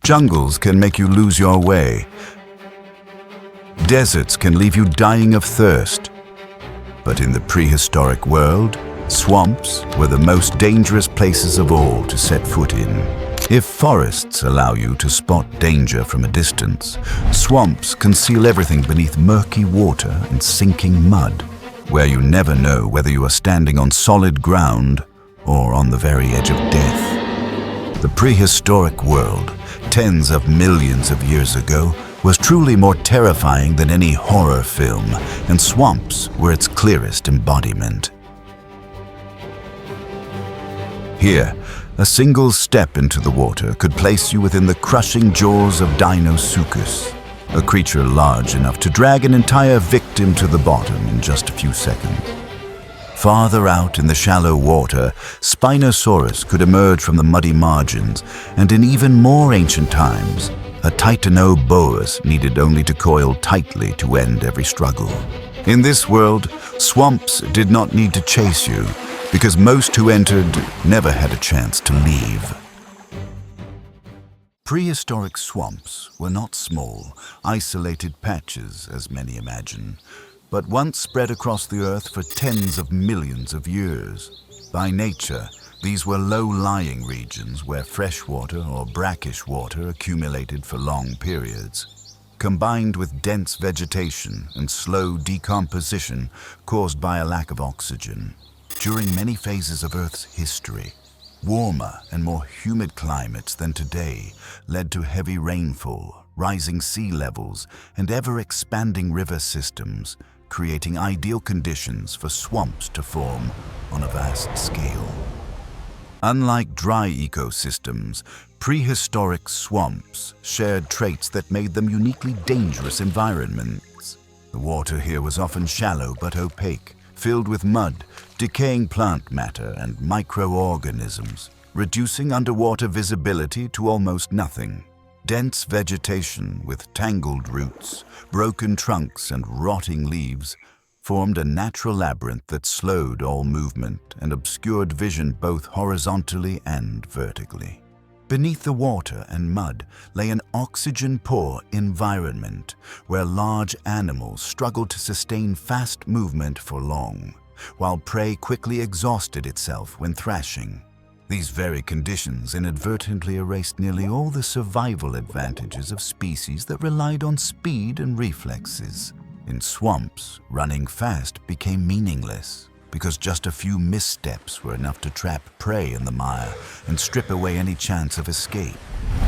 Jungles can make you lose your way. Deserts can leave you dying of thirst. But in the prehistoric world, swamps were the most dangerous places of all to set foot in. If forests allow you to spot danger from a distance, swamps conceal everything beneath murky water and sinking mud, where you never know whether you are standing on solid ground or on the very edge of death. The prehistoric world, tens of millions of years ago, was truly more terrifying than any horror film, and swamps were its clearest embodiment. Here, a single step into the water could place you within the crushing jaws of Deinosuchus, a creature large enough to drag an entire victim to the bottom in just a few seconds. Farther out in the shallow water, Spinosaurus could emerge from the muddy margins, and in even more ancient times, a titanoboas needed only to coil tightly to end every struggle. In this world, swamps did not need to chase you, because most who entered never had a chance to leave. Prehistoric swamps were not small, isolated patches, as many imagine, but once spread across the earth for tens of millions of years. By nature, these were low-lying regions where fresh water or brackish water accumulated for long periods, combined with dense vegetation and slow decomposition caused by a lack of oxygen. During many phases of Earth's history, warmer and more humid climates than today led to heavy rainfall, rising sea levels, and ever-expanding river systems, creating ideal conditions for swamps to form on a vast scale. Unlike dry ecosystems, prehistoric swamps shared traits that made them uniquely dangerous environments. The water here was often shallow but opaque, filled with mud, decaying plant matter, and microorganisms, reducing underwater visibility to almost nothing. Dense vegetation with tangled roots, broken trunks, and rotting leaves formed a natural labyrinth that slowed all movement and obscured vision both horizontally and vertically. Beneath the water and mud lay an oxygen-poor environment where large animals struggled to sustain fast movement for long, while prey quickly exhausted itself when thrashing. These very conditions inadvertently erased nearly all the survival advantages of species that relied on speed and reflexes. In swamps, running fast became meaningless, because just a few missteps were enough to trap prey in the mire and strip away any chance of escape.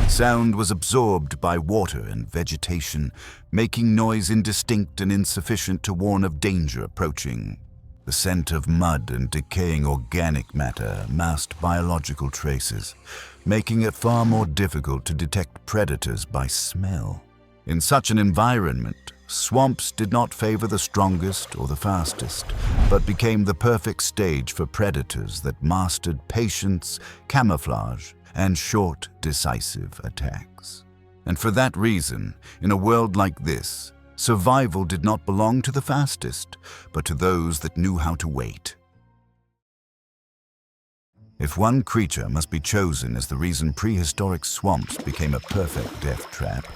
Sound was absorbed by water and vegetation, making noise indistinct and insufficient to warn of danger approaching. The scent of mud and decaying organic matter masked biological traces, making it far more difficult to detect predators by smell. In such an environment, swamps did not favor the strongest or the fastest, but became the perfect stage for predators that mastered patience, camouflage, and short, decisive attacks. And for that reason, in a world like this, survival did not belong to the fastest, but to those that knew how to wait. If one creature must be chosen as the reason prehistoric swamps became a perfect death trap,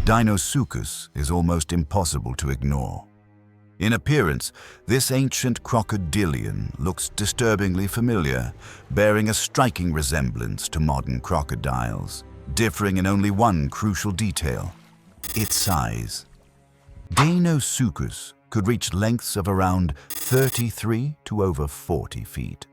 Deinosuchus is almost impossible to ignore. In appearance, this ancient crocodilian looks disturbingly familiar, bearing a striking resemblance to modern crocodiles, differing in only one crucial detail: its size. Deinosuchus could reach lengths of around 33 to over 40 feet,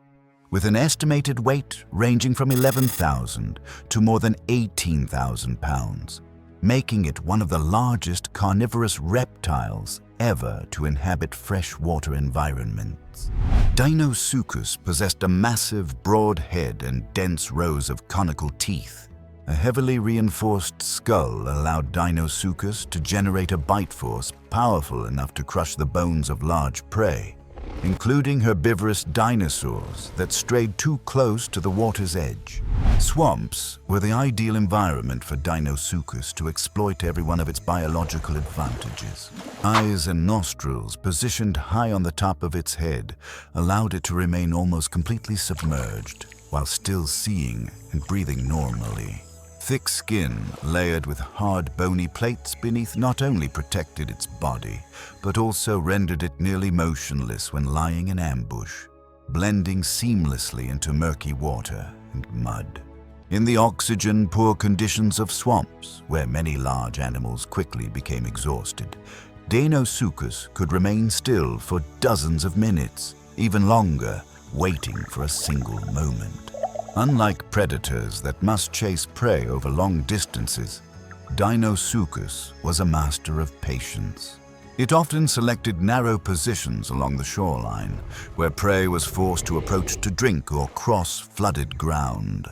with an estimated weight ranging from 11,000 to more than 18,000 pounds, making it one of the largest carnivorous reptiles ever to inhabit freshwater environments. Deinosuchus possessed a massive, broad head and dense rows of conical teeth. A heavily reinforced skull allowed Deinosuchus to generate a bite force powerful enough to crush the bones of large prey, including herbivorous dinosaurs that strayed too close to the water's edge. Swamps were the ideal environment for Deinosuchus to exploit every one of its biological advantages. Eyes and nostrils positioned high on the top of its head allowed it to remain almost completely submerged while still seeing and breathing normally. Thick skin, layered with hard bony plates beneath, not only protected its body, but also rendered it nearly motionless when lying in ambush, blending seamlessly into murky water and mud. In the oxygen-poor conditions of swamps, where many large animals quickly became exhausted, Deinosuchus could remain still for dozens of minutes, even longer, waiting for a single moment. Unlike predators that must chase prey over long distances, Deinosuchus was a master of patience. It often selected narrow positions along the shoreline, where prey was forced to approach to drink or cross flooded ground.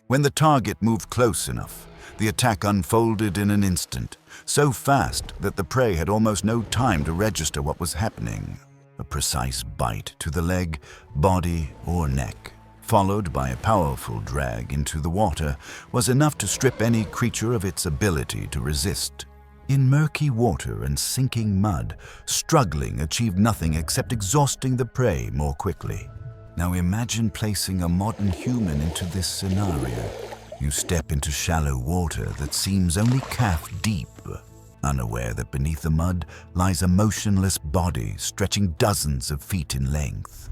When the target moved close enough, the attack unfolded in an instant, so fast that the prey had almost no time to register what was happening. A precise bite to the leg, body, or neck, followed by a powerful drag into the water, was enough to strip any creature of its ability to resist. In murky water and sinking mud, struggling achieved nothing except exhausting the prey more quickly. Now imagine placing a modern human into this scenario. You step into shallow water that seems only calf-deep, unaware that beneath the mud lies a motionless body stretching dozens of feet in length.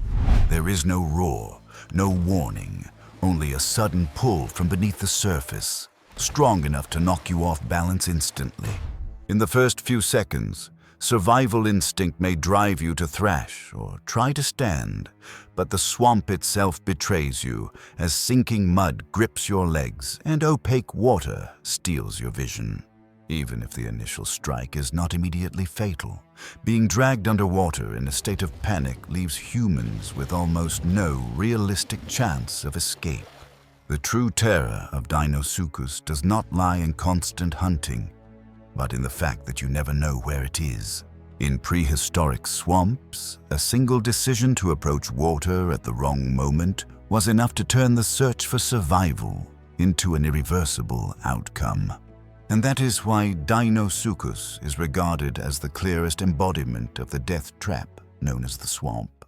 There is no roar, no warning, only a sudden pull from beneath the surface, strong enough to knock you off balance instantly. In the first few seconds, survival instinct may drive you to thrash or try to stand, but the swamp itself betrays you as sinking mud grips your legs and opaque water steals your vision. Even if the initial strike is not immediately fatal, being dragged underwater in a state of panic leaves humans with almost no realistic chance of escape. The true terror of Deinosuchus does not lie in constant hunting, but in the fact that you never know where it is. In prehistoric swamps, a single decision to approach water at the wrong moment was enough to turn the search for survival into an irreversible outcome. And that is why Deinosuchus is regarded as the clearest embodiment of the death trap known as the swamp.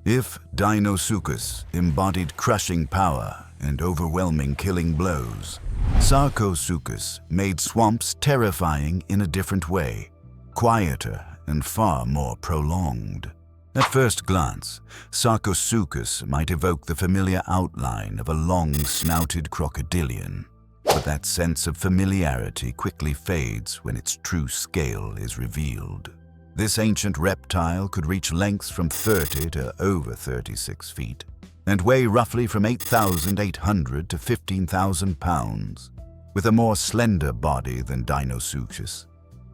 If Deinosuchus embodied crushing power and overwhelming killing blows, Sarcosuchus made swamps terrifying in a different way, quieter and far more prolonged. At first glance, Sarcosuchus might evoke the familiar outline of a long-snouted crocodilian, but that sense of familiarity quickly fades when its true scale is revealed. This ancient reptile could reach lengths from 30 to over 36 feet, and weigh roughly from 8,800 to 15,000 pounds, with a more slender body than Deinosuchus,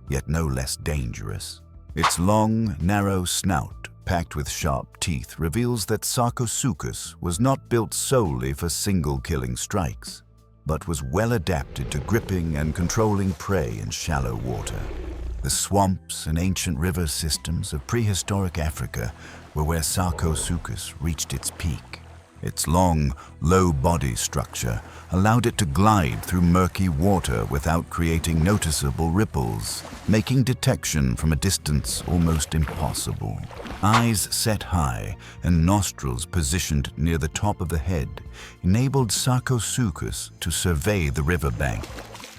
yet no less dangerous. Its long, narrow snout, packed with sharp teeth, reveals that Sarcosuchus was not built solely for single-killing strikes, but was well adapted to gripping and controlling prey in shallow water. The swamps and ancient river systems of prehistoric Africa were where Sarcosuchus reached its peak. Its long, low body structure allowed it to glide through murky water without creating noticeable ripples, making detection from a distance almost impossible. Eyes set high and nostrils positioned near the top of the head enabled Sarcosuchus to survey the riverbank,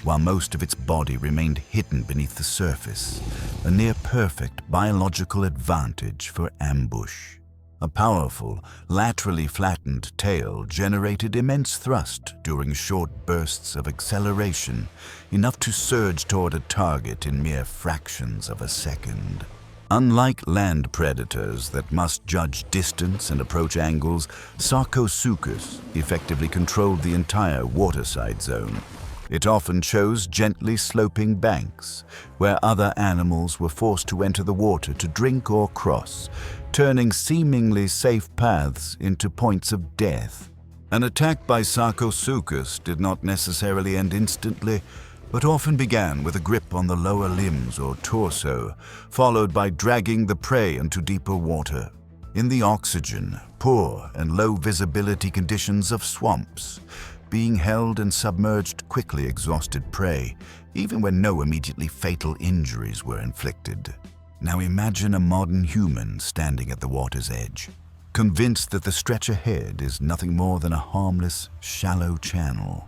while most of its body remained hidden beneath the surface, a near-perfect biological advantage for ambush. A powerful, laterally flattened tail generated immense thrust during short bursts of acceleration, enough to surge toward a target in mere fractions of a second. Unlike land predators that must judge distance and approach angles, Sarcosuchus effectively controlled the entire waterside zone. It often chose gently sloping banks, where other animals were forced to enter the water to drink or cross, turning seemingly safe paths into points of death. An attack by Sarcosuchus did not necessarily end instantly, but often began with a grip on the lower limbs or torso, followed by dragging the prey into deeper water. In the oxygen, poor and low visibility conditions of swamps, being held and submerged quickly exhausted prey, even when no immediately fatal injuries were inflicted. Now imagine a modern human standing at the water's edge. convinced that the stretch ahead is nothing more than a harmless, shallow channel.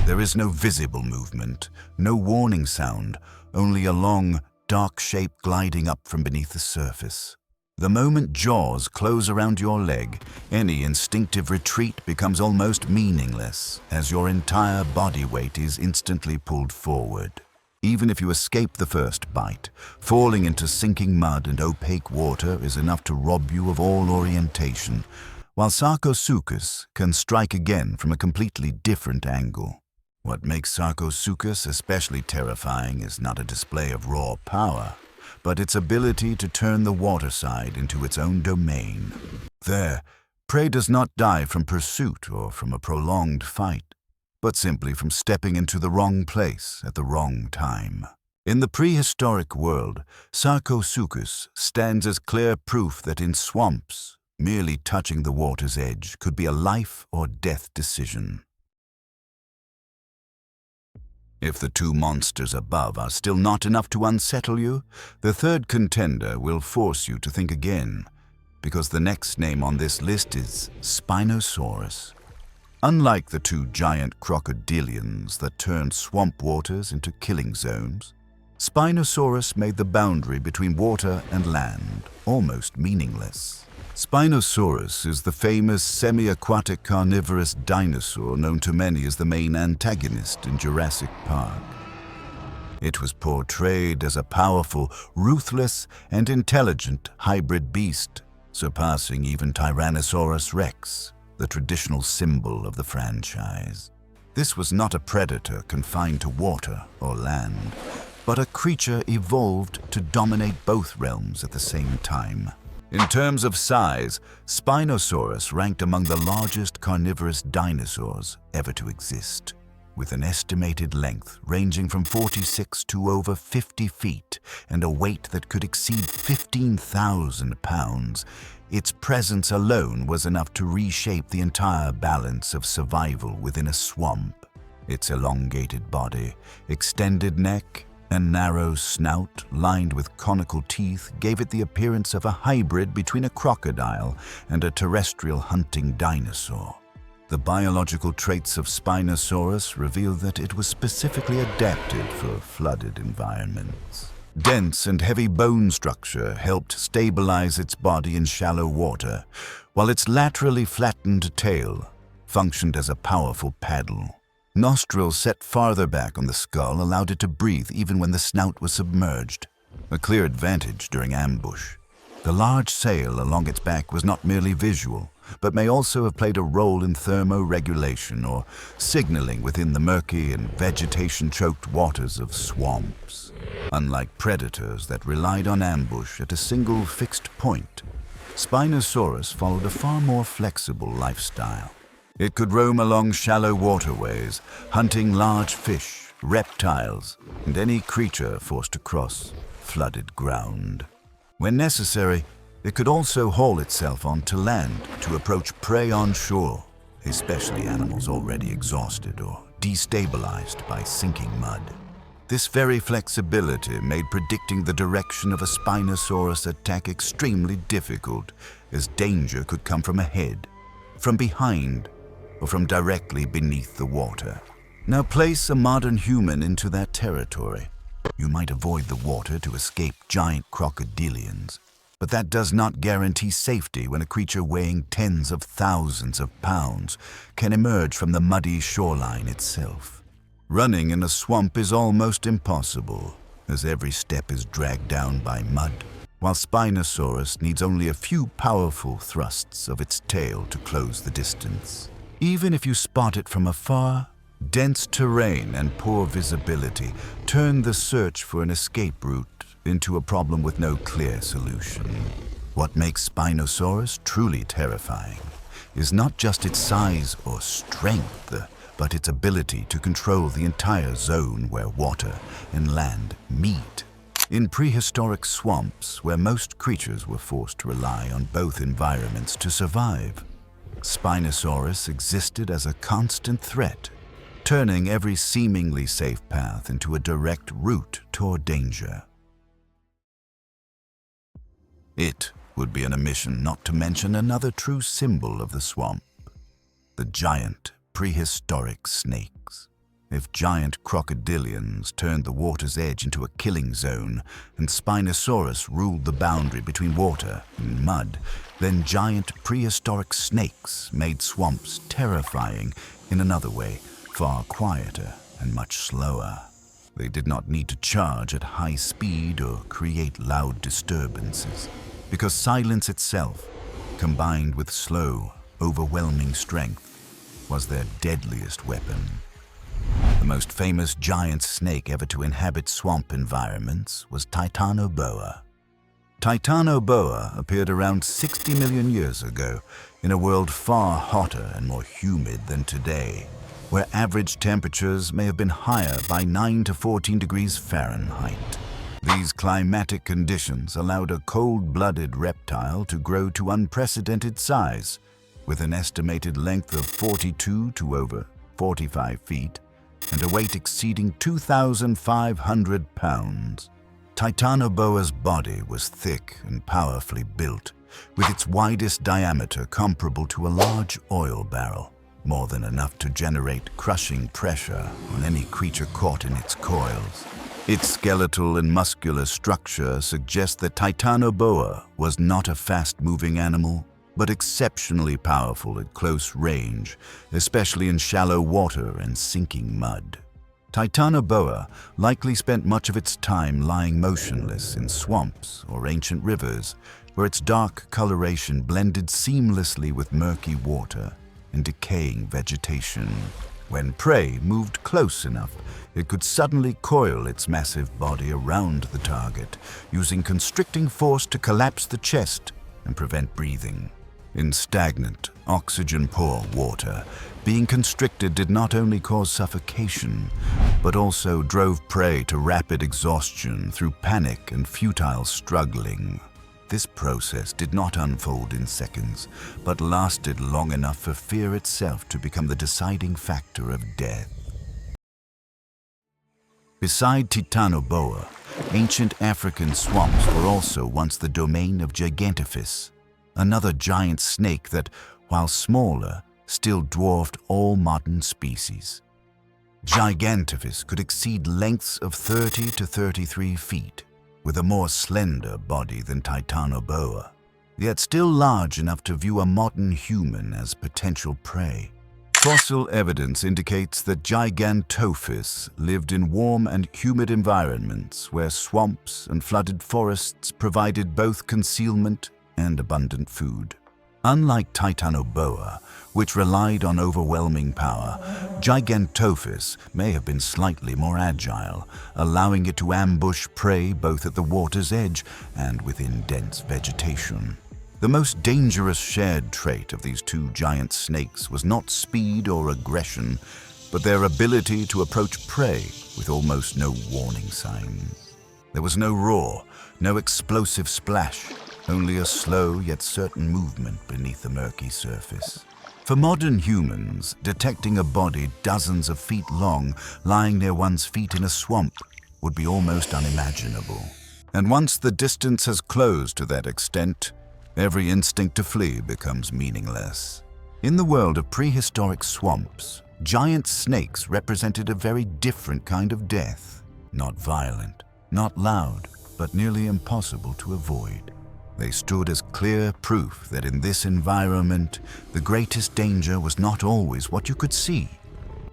There is no visible movement, no warning sound, only a long, dark shape gliding up from beneath the surface. The moment jaws close around your leg, any instinctive retreat becomes almost meaningless, as your entire body weight is instantly pulled forward. Even if you escape the first bite, falling into sinking mud and opaque water is enough to rob you of all orientation, while Sarcosuchus can strike again from a completely different angle. What makes Sarcosuchus especially terrifying is not a display of raw power, but its ability to turn the waterside into its own domain. There, prey does not die from pursuit or from a prolonged fight, but simply from stepping into the wrong place at the wrong time. In the prehistoric world, Sarcosuchus stands as clear proof that in swamps, merely touching the water's edge could be a life or death decision. If the two monsters above are still not enough to unsettle you, the third contender will force you to think again, because the next name on this list is Spinosaurus. Unlike the two giant crocodilians that turned swamp waters into killing zones, Spinosaurus made the boundary between water and land almost meaningless. Spinosaurus is the famous semi-aquatic carnivorous dinosaur known to many as the main antagonist in Jurassic Park. It was portrayed as a powerful, ruthless, and intelligent hybrid beast, surpassing even Tyrannosaurus Rex, the traditional symbol of the franchise. This was not a predator confined to water or land, but a creature evolved to dominate both realms at the same time. In terms of size, Spinosaurus ranked among the largest carnivorous dinosaurs ever to exist, with an estimated length ranging from 46 to over 50 feet and a weight that could exceed 15,000 pounds. Its presence alone was enough to reshape the entire balance of survival within a swamp. Its elongated body, extended neck, and narrow snout lined with conical teeth gave it the appearance of a hybrid between a crocodile and a terrestrial hunting dinosaur. The biological traits of Spinosaurus reveal that it was specifically adapted for flooded environments. Dense and heavy bone structure helped stabilize its body in shallow water, while its laterally flattened tail functioned as a powerful paddle. Nostrils set farther back on the skull allowed it to breathe even when the snout was submerged, a clear advantage during ambush. The large sail along its back was not merely visual, but may also have played a role in thermoregulation or signaling within the murky and vegetation-choked waters of swamps. Unlike predators that relied on ambush at a single fixed point, Spinosaurus followed a far more flexible lifestyle. It could roam along shallow waterways, hunting large fish, reptiles, and any creature forced to cross flooded ground. When necessary, it could also haul itself onto land to approach prey on shore, especially animals already exhausted or destabilized by sinking mud. This very flexibility made predicting the direction of a Spinosaurus attack extremely difficult, as danger could come from ahead, from behind, or from directly beneath the water. Now place a modern human into that territory. You might avoid the water to escape giant crocodilians, but that does not guarantee safety when a creature weighing tens of thousands of pounds can emerge from the muddy shoreline itself. Running in a swamp is almost impossible, as every step is dragged down by mud, while Spinosaurus needs only a few powerful thrusts of its tail to close the distance. Even if you spot it from afar, dense terrain and poor visibility turn the search for an escape route into a problem with no clear solution. What makes Spinosaurus truly terrifying is not just its size or strength, but its ability to control the entire zone where water and land meet. In prehistoric swamps, where most creatures were forced to rely on both environments to survive, Spinosaurus existed as a constant threat, turning every seemingly safe path into a direct route toward danger. It would be an omission not to mention another true symbol of the swamp: the giant prehistoric snakes. If giant crocodilians turned the water's edge into a killing zone and Spinosaurus ruled the boundary between water and mud, then giant prehistoric snakes made swamps terrifying in another way, far quieter and much slower. They did not need to charge at high speed or create loud disturbances, because silence itself, combined with slow, overwhelming strength, was their deadliest weapon. The most famous giant snake ever to inhabit swamp environments was Titanoboa. Titanoboa appeared around 60 million years ago in a world far hotter and more humid than today, where average temperatures may have been higher by 9 to 14 degrees Fahrenheit. These climatic conditions allowed a cold-blooded reptile to grow to unprecedented size, with an estimated length of 42 to over 45 feet and a weight exceeding 2,500 pounds. Titanoboa's body was thick and powerfully built, with its widest diameter comparable to a large oil barrel, more than enough to generate crushing pressure on any creature caught in its coils. Its skeletal and muscular structure suggests that Titanoboa was not a fast-moving animal, but exceptionally powerful at close range, especially in shallow water and sinking mud. Titanoboa likely spent much of its time lying motionless in swamps or ancient rivers, where its dark coloration blended seamlessly with murky water and decaying vegetation. When prey moved close enough, it could suddenly coil its massive body around the target, using constricting force to collapse the chest and prevent breathing. In stagnant, oxygen-poor water, being constricted did not only cause suffocation, but also drove prey to rapid exhaustion through panic and futile struggling. This process did not unfold in seconds, but lasted long enough for fear itself to become the deciding factor of death. Beside Titanoboa, ancient African swamps were also once the domain of Gigantophis, another giant snake that, while smaller, still dwarfed all modern species. Gigantophis could exceed lengths of 30 to 33 feet, with a more slender body than Titanoboa, yet still large enough to view a modern human as potential prey. Fossil evidence indicates that Gigantophis lived in warm and humid environments where swamps and flooded forests provided both concealment and abundant food. Unlike Titanoboa, which relied on overwhelming power, Gigantophis may have been slightly more agile, allowing it to ambush prey both at the water's edge and within dense vegetation. The most dangerous shared trait of these two giant snakes was not speed or aggression, but their ability to approach prey with almost no warning signs. There was no roar, no explosive splash, only a slow yet certain movement beneath the murky surface. For modern humans, detecting a body dozens of feet long lying near one's feet in a swamp would be almost unimaginable. And once the distance has closed to that extent, every instinct to flee becomes meaningless. In the world of prehistoric swamps, giant snakes represented a very different kind of death. Not violent, not loud, but nearly impossible to avoid. They stood as clear proof that in this environment, the greatest danger was not always what you could see,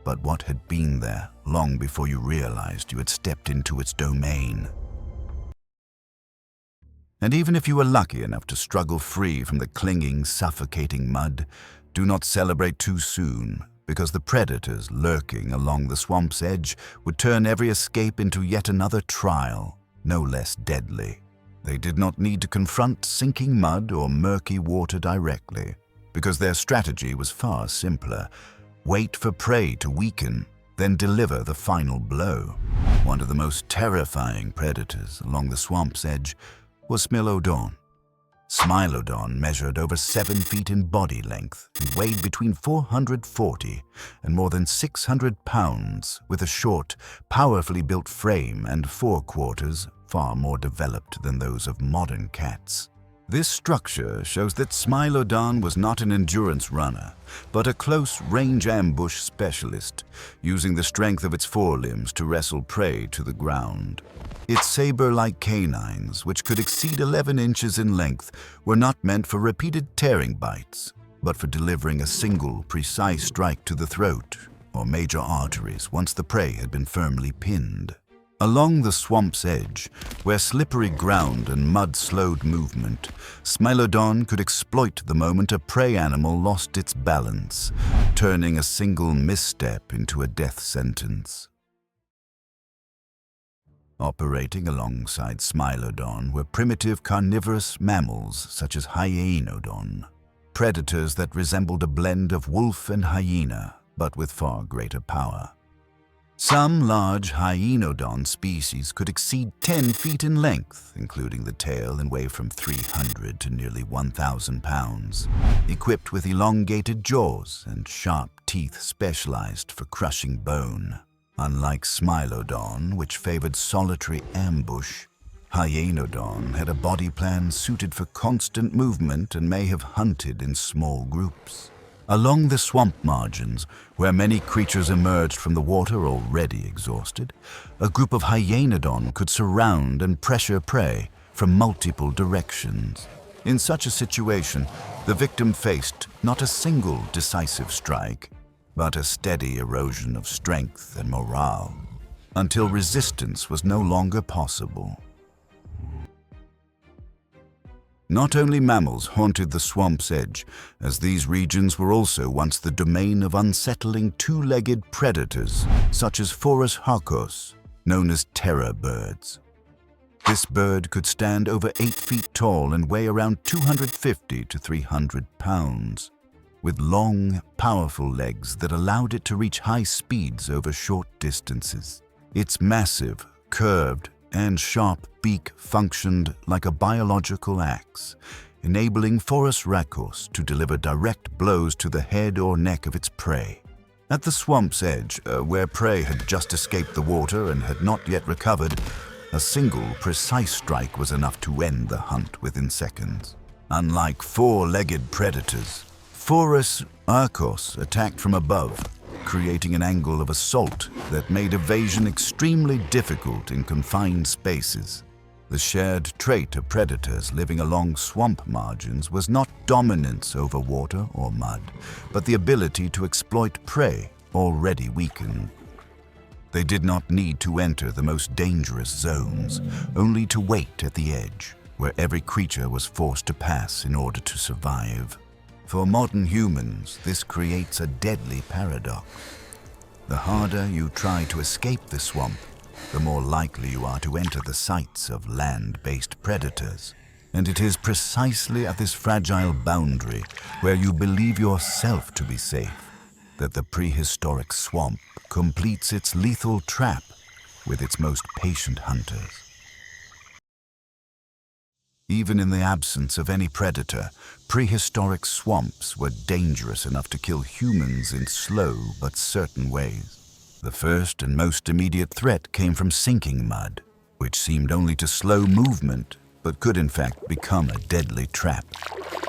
but what had been there long before you realized you had stepped into its domain. And even if you were lucky enough to struggle free from the clinging, suffocating mud, do not celebrate too soon, because the predators lurking along the swamp's edge would turn every escape into yet another trial, no less deadly. They did not need to confront sinking mud or murky water directly, because their strategy was far simpler. Wait for prey to weaken, then deliver the final blow. One of the most terrifying predators along the swamp's edge was Smilodon. Smilodon measured over 7 feet in body length and weighed between 440 and more than 600 pounds, with a short, powerfully built frame and forequarters far more developed than those of modern cats. This structure shows that Smilodon was not an endurance runner, but a close-range ambush specialist, using the strength of its forelimbs to wrestle prey to the ground. Its saber-like canines, which could exceed 11 inches in length, were not meant for repeated tearing bites, but for delivering a single, precise strike to the throat or major arteries once the prey had been firmly pinned. Along the swamp's edge, where slippery ground and mud slowed movement, Smilodon could exploit the moment a prey animal lost its balance, turning a single misstep into a death sentence. Operating alongside Smilodon were primitive carnivorous mammals such as Hyaenodon, predators that resembled a blend of wolf and hyena, but with far greater power. Some large Hyaenodon species could exceed 10 feet in length, including the tail, and weigh from 300 to nearly 1,000 pounds, equipped with elongated jaws and sharp teeth specialized for crushing bone. Unlike Smilodon, which favored solitary ambush, Hyaenodon had a body plan suited for constant movement and may have hunted in small groups. Along the swamp margins, where many creatures emerged from the water already exhausted, a group of Hyaenodon could surround and pressure prey from multiple directions. In such a situation, the victim faced not a single decisive strike, but a steady erosion of strength and morale, until resistance was no longer possible. Not only mammals haunted the swamp's edge, as these regions were also once the domain of unsettling two-legged predators, such as Sarcosuchus, known as terror birds. This bird could stand over 8 feet tall and weigh around 250 to 300 pounds, with long, powerful legs that allowed it to reach high speeds over short distances. Its massive, curved, and sharp beak functioned like a biological axe, enabling Sarcosuchus to deliver direct blows to the head or neck of its prey. At the swamp's edge, where prey had just escaped the water and had not yet recovered, a single, precise strike was enough to end the hunt within seconds. Unlike four-legged predators, Sarcosuchus attacked from above, creating an angle of assault that made evasion extremely difficult in confined spaces. The shared trait of predators living along swamp margins was not dominance over water or mud, but the ability to exploit prey already weakened. They did not need to enter the most dangerous zones, only to wait at the edge, where every creature was forced to pass in order to survive. For modern humans, this creates a deadly paradox. The harder you try to escape the swamp, the more likely you are to enter the sights of land-based predators. And it is precisely at this fragile boundary, where you believe yourself to be safe, that the prehistoric swamp completes its lethal trap with its most patient hunters. Even in the absence of any predator, prehistoric swamps were dangerous enough to kill humans in slow but certain ways. The first and most immediate threat came from sinking mud, which seemed only to slow movement, but could in fact become a deadly trap.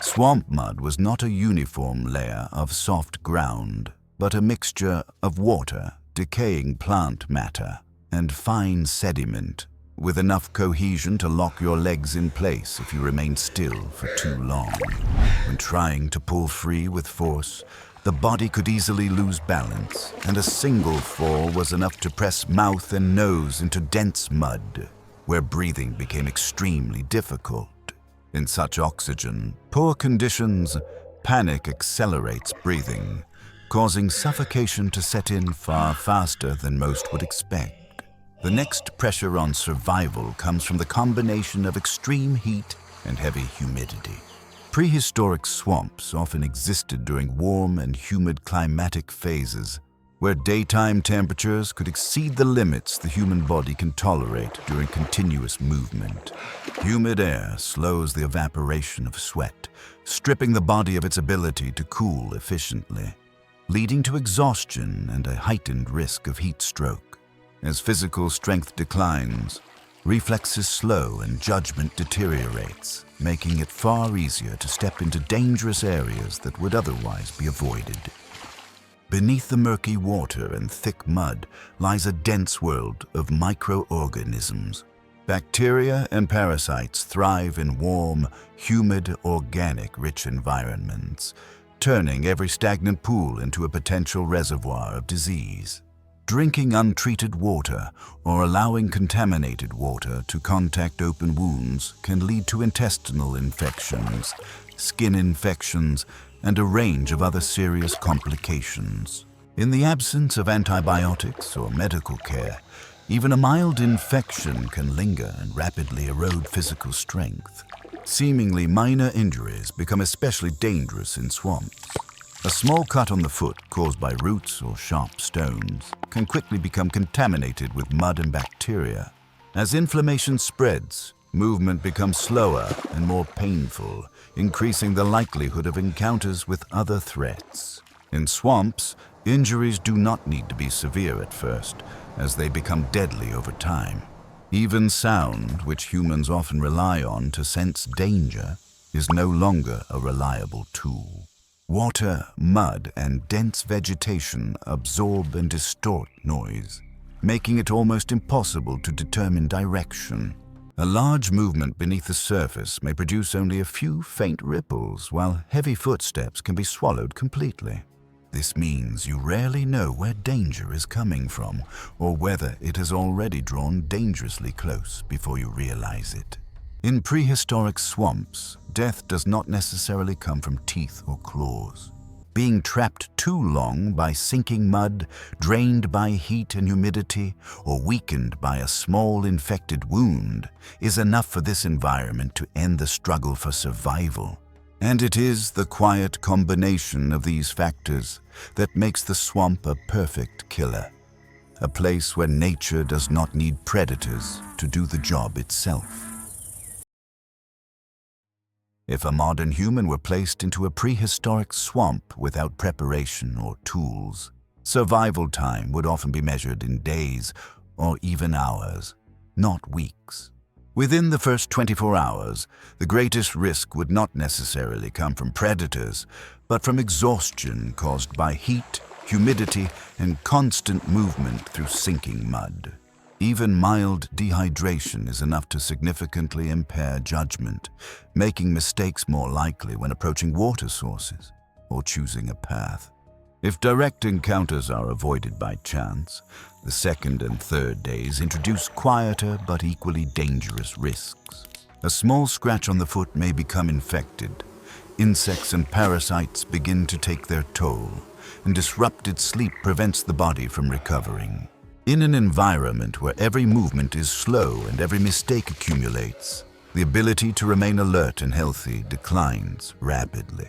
Swamp mud was not a uniform layer of soft ground, but a mixture of water, decaying plant matter, and fine sediment, with enough cohesion to lock your legs in place if you remained still for too long. When trying to pull free with force, the body could easily lose balance, and a single fall was enough to press mouth and nose into dense mud, where breathing became extremely difficult. In such oxygen, poor conditions, panic accelerates breathing, causing suffocation to set in far faster than most would expect. The next pressure on survival comes from the combination of extreme heat and heavy humidity. Prehistoric swamps often existed during warm and humid climatic phases, where daytime temperatures could exceed the limits the human body can tolerate during continuous movement. Humid air slows the evaporation of sweat, stripping the body of its ability to cool efficiently, leading to exhaustion and a heightened risk of heat stroke. As physical strength declines, reflexes slow and judgment deteriorates, making it far easier to step into dangerous areas that would otherwise be avoided. Beneath the murky water and thick mud lies a dense world of microorganisms. Bacteria and parasites thrive in warm, humid, organic-rich environments, turning every stagnant pool into a potential reservoir of disease. Drinking untreated water or allowing contaminated water to contact open wounds can lead to intestinal infections, skin infections, and a range of other serious complications. In the absence of antibiotics or medical care, even a mild infection can linger and rapidly erode physical strength. Seemingly minor injuries become especially dangerous in swamps. A small cut on the foot caused by roots or sharp stones can quickly become contaminated with mud and bacteria. As inflammation spreads, movement becomes slower and more painful, increasing the likelihood of encounters with other threats. In swamps, injuries do not need to be severe at first, as they become deadly over time. Even sound, which humans often rely on to sense danger, is no longer a reliable tool. Water, mud, and dense vegetation absorb and distort noise, making it almost impossible to determine direction. A large movement beneath the surface may produce only a few faint ripples, while heavy footsteps can be swallowed completely. This means you rarely know where danger is coming from, or whether it has already drawn dangerously close before you realize it. In prehistoric swamps, death does not necessarily come from teeth or claws. Being trapped too long by sinking mud, drained by heat and humidity, or weakened by a small infected wound is enough for this environment to end the struggle for survival. And it is the quiet combination of these factors that makes the swamp a perfect killer, a place where nature does not need predators to do the job itself. If a modern human were placed into a prehistoric swamp without preparation or tools, survival time would often be measured in days or even hours, not weeks. Within the first 24 hours, the greatest risk would not necessarily come from predators, but from exhaustion caused by heat, humidity, and constant movement through sinking mud. Even mild dehydration is enough to significantly impair judgment, making mistakes more likely when approaching water sources or choosing a path. If direct encounters are avoided by chance, the second and third days introduce quieter but equally dangerous risks. A small scratch on the foot may become infected. Insects and parasites begin to take their toll, and disrupted sleep prevents the body from recovering. In an environment where every movement is slow and every mistake accumulates, the ability to remain alert and healthy declines rapidly.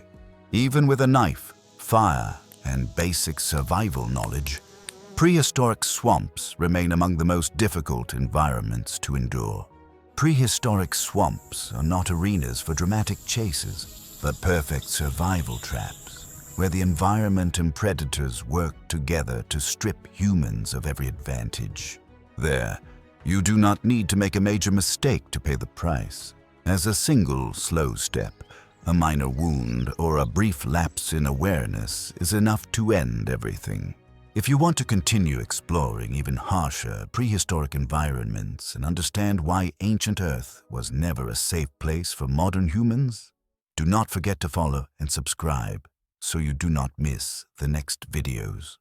Even with a knife, fire, and basic survival knowledge, prehistoric swamps remain among the most difficult environments to endure. Prehistoric swamps are not arenas for dramatic chases, but perfect survival traps, where the environment and predators work together to strip humans of every advantage. There, you do not need to make a major mistake to pay the price, as a single slow step, a minor wound, or a brief lapse in awareness is enough to end everything. If you want to continue exploring even harsher prehistoric environments and understand why ancient Earth was never a safe place for modern humans, do not forget to follow and subscribe so you do not miss the next videos.